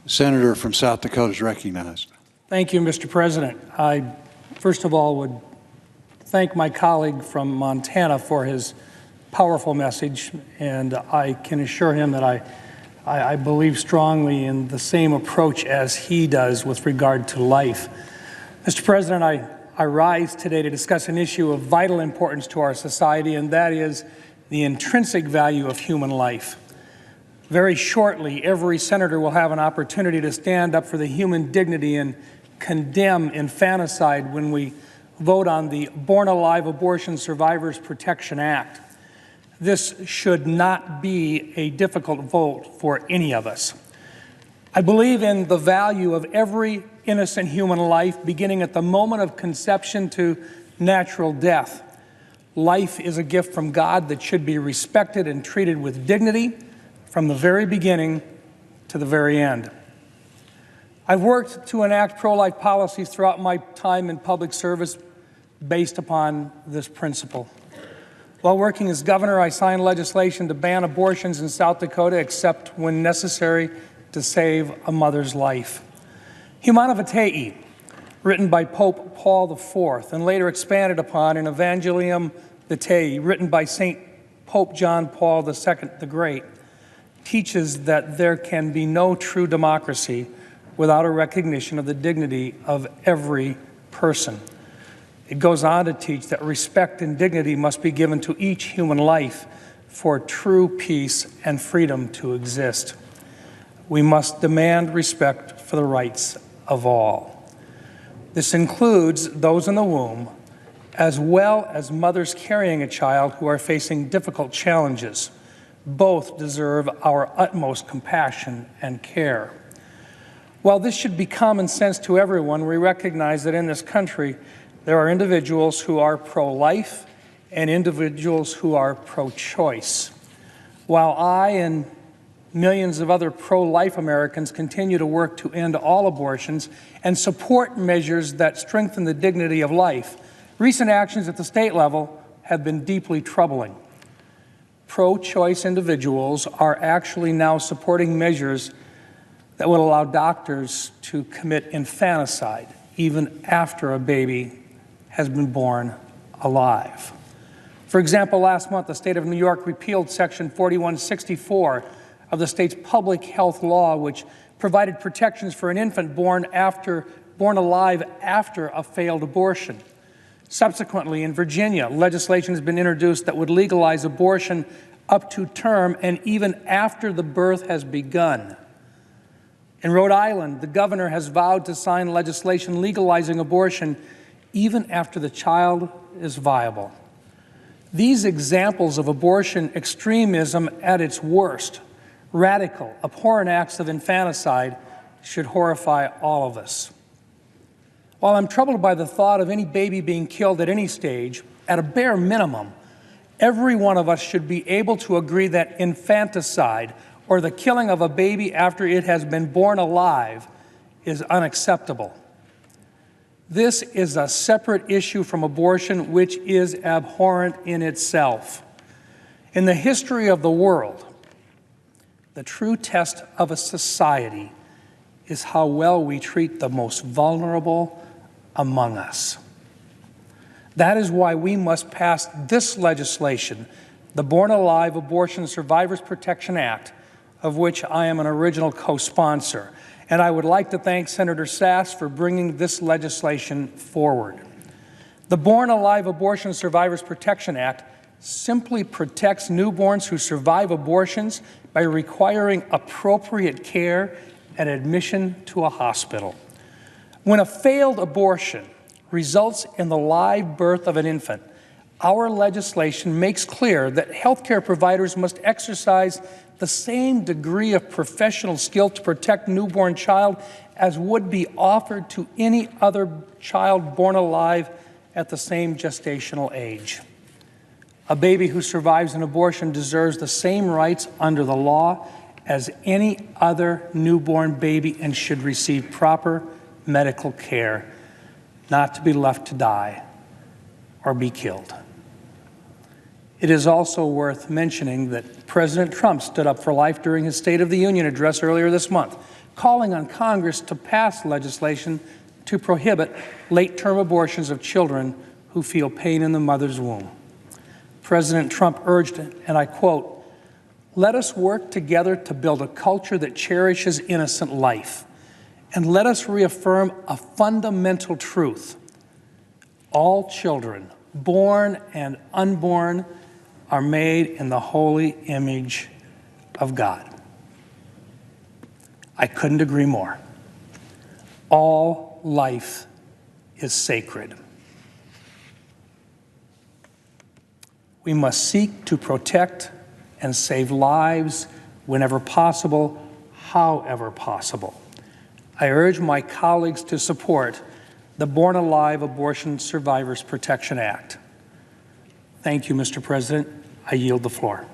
Senator from South Dakota is recognized. Thank you, Mr. President. I, first of all, would thank my colleague from Montana for his powerful message, and I can assure him that I believe strongly in the same approach as he does with regard to life. Mr. President, I rise today to discuss an issue of vital importance to our society, and that is the intrinsic value of human life. Very shortly, every senator will have an opportunity to stand up for the human dignity and condemn infanticide when we vote on the Born Alive Abortion Survivors Protection Act. This should not be a difficult vote for any of us. I believe in the value of every innocent human life, beginning at the moment of conception to natural death. Life is a gift from God that should be respected and treated with dignity from the very beginning to the very end. I've worked to enact pro-life policies throughout my time in public service based upon this principle. While working as governor, I signed legislation to ban abortions in South Dakota except when necessary to save a mother's life. Humana Vitae, written by Pope Paul IV and later expanded upon in Evangelium Vitae, written by St. Pope John Paul II the Great, teaches that there can be no true democracy without a recognition of the dignity of every person. It goes on to teach that respect and dignity must be given to each human life for true peace and freedom to exist. We must demand respect for the rights of all. This includes those in the womb, as well as mothers carrying a child who are facing difficult challenges. Both deserve our utmost compassion and care. While this should be common sense to everyone, we recognize that in this country, there are individuals who are pro-life and individuals who are pro-choice. While I and millions of other pro-life Americans continue to work to end all abortions and support measures that strengthen the dignity of life, recent actions at the state level have been deeply troubling. Pro-choice individuals are actually now supporting measures that would allow doctors to commit infanticide even after a baby has been born alive. For example, last month, the state of New York repealed Section 4164 of the state's public health law, which provided protections for an infant born alive after a failed abortion. Subsequently, in Virginia, legislation has been introduced that would legalize abortion up to term and even after the birth has begun. In Rhode Island, the governor has vowed to sign legislation legalizing abortion even after the child is viable. These examples of abortion extremism at its worst, radical, abhorrent acts of infanticide, should horrify all of us. While I'm troubled by the thought of any baby being killed at any stage, at a bare minimum, every one of us should be able to agree that infanticide, or the killing of a baby after it has been born alive, is unacceptable. This is a separate issue from abortion, which is abhorrent in itself. In the history of the world, the true test of a society is how well we treat the most vulnerable among us. That is why we must pass this legislation, the Born Alive Abortion Survivors Protection Act, of which I am an original co-sponsor. And I would like to thank Senator Sasse for bringing this legislation forward. The Born Alive Abortion Survivors Protection Act simply protects newborns who survive abortions by requiring appropriate care and admission to a hospital. When a failed abortion results in the live birth of an infant, our legislation makes clear that healthcare providers must exercise the same degree of professional skill to protect a newborn child as would be offered to any other child born alive at the same gestational age. A baby who survives an abortion deserves the same rights under the law as any other newborn baby and should receive proper medical care, not to be left to die or be killed. It is also worth mentioning that President Trump stood up for life during his State of the Union address earlier this month, calling on Congress to pass legislation to prohibit late-term abortions of children who feel pain in the mother's womb. President Trump urged, and I quote, "Let us work together to build a culture that cherishes innocent life, and let us reaffirm a fundamental truth. All children, born and unborn, are made in the holy image of God." I couldn't agree more. All life is sacred. We must seek to protect and save lives whenever possible, however possible. I urge my colleagues to support the Born Alive Abortion Survivors Protection Act. Thank you, Mr. President. I yield the floor.